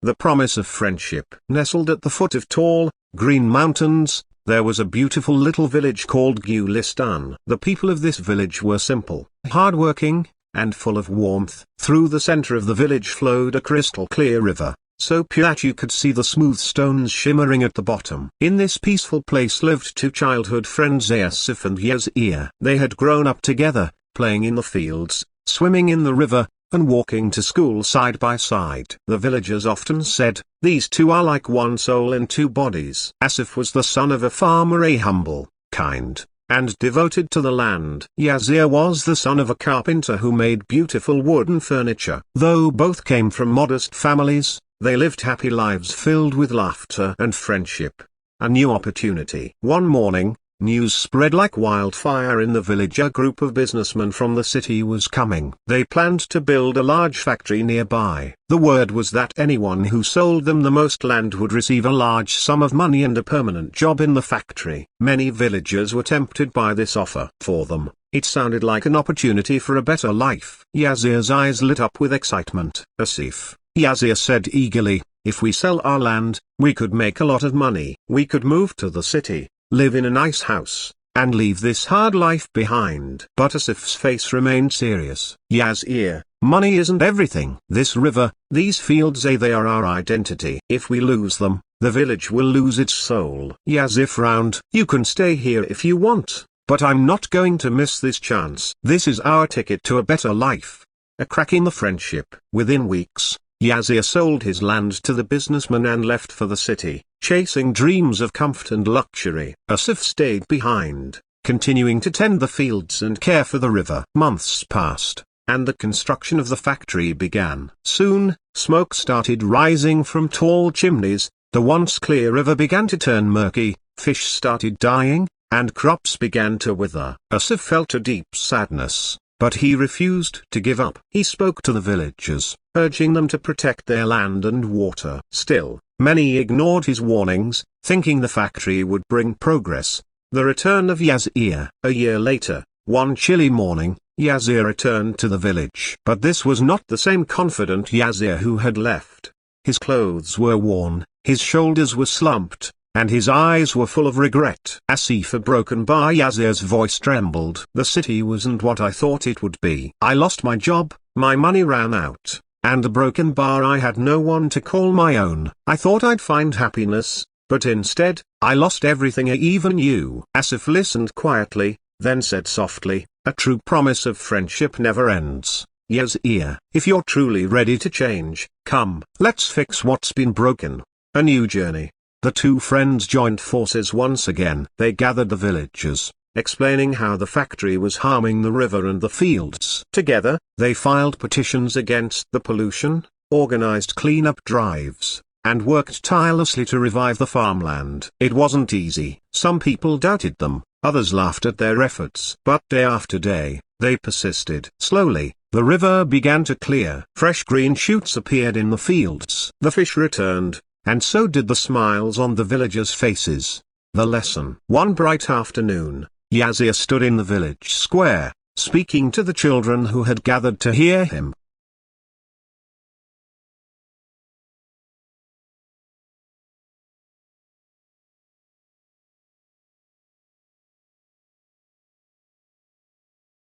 The promise of friendship. Nestled at the foot of tall, green mountains, there was a beautiful little village called Gulistan. The people of this village were simple, hard-working, and full of warmth. Through the center of the village flowed a crystal-clear river, so pure that you could see the smooth stones shimmering at the bottom. In this peaceful place lived two childhood friends, Asif and Yazir. They had grown up together, playing in the fields, swimming in the river, and walking to school side by side. The villagers often said, "These two are like one soul in two bodies." Asif was the son of a farmer, humble, kind, and devoted to the land. Yazir was the son of a carpenter who made beautiful wooden furniture. Though both came from modest families, they lived happy lives filled with laughter and friendship. A new opportunity. One morning, news spread like wildfire in the village. A group of businessmen from the city was coming. They planned to build a large factory nearby. The word was that anyone who sold them the most land would receive a large sum of money and a permanent job in the factory. Many villagers were tempted by this offer. For them, it sounded like an opportunity for a better life. Yazir's eyes lit up with excitement. "Asif," Yazir said eagerly, "if we sell our land, we could make a lot of money. We could move to the city, live in a nice house, and leave this hard life behind." But Asif's face remained serious. "Yazir, money isn't everything. This river, these fields, they are our identity. If we lose them, the village will lose its soul." Yazir frowned. "You can stay here if you want, but I'm not going to miss this chance. This is our ticket to a better life." A crack in the friendship. Within weeks, Yazir sold his land to the businessman and left for the city, chasing dreams of comfort and luxury. Asif stayed behind, continuing to tend the fields and care for the river. Months passed, and the construction of the factory began. Soon, smoke started rising from tall chimneys, the once clear river began to turn murky, fish started dying, and crops began to wither. Asif felt a deep sadness, but he refused to give up. He spoke to the villagers, urging them to protect their land and water. Still, many ignored his warnings, thinking the factory would bring progress. The return of Yazir. A year later, one chilly morning, Yazir returned to the village. But this was not the same confident Yazir who had left. His clothes were worn, his shoulders were slumped, and his eyes were full of regret. "Asif," broken by Yazir's voice, trembled. "The city wasn't what I thought it would be. I lost my job, my money ran out, and a broken bar. I had no one to call my own. I thought I'd find happiness, but instead, I lost everything, even you." Asif listened quietly, then said softly, "A true promise of friendship never ends. Yazir, if you're truly ready to change, come, let's fix what's been broken." A new journey. The two friends joined forces once again. They gathered the villagers, explaining how the factory was harming the river and the fields. Together, they filed petitions against the pollution, organized cleanup drives, and worked tirelessly to revive the farmland. It wasn't easy. Some people doubted them, others laughed at their efforts. But day after day, they persisted. Slowly, the river began to clear. Fresh green shoots appeared in the fields. The fish returned, and so did the smiles on the villagers' faces. The lesson. One bright afternoon, Yazir stood in the village square, speaking to the children who had gathered to hear him.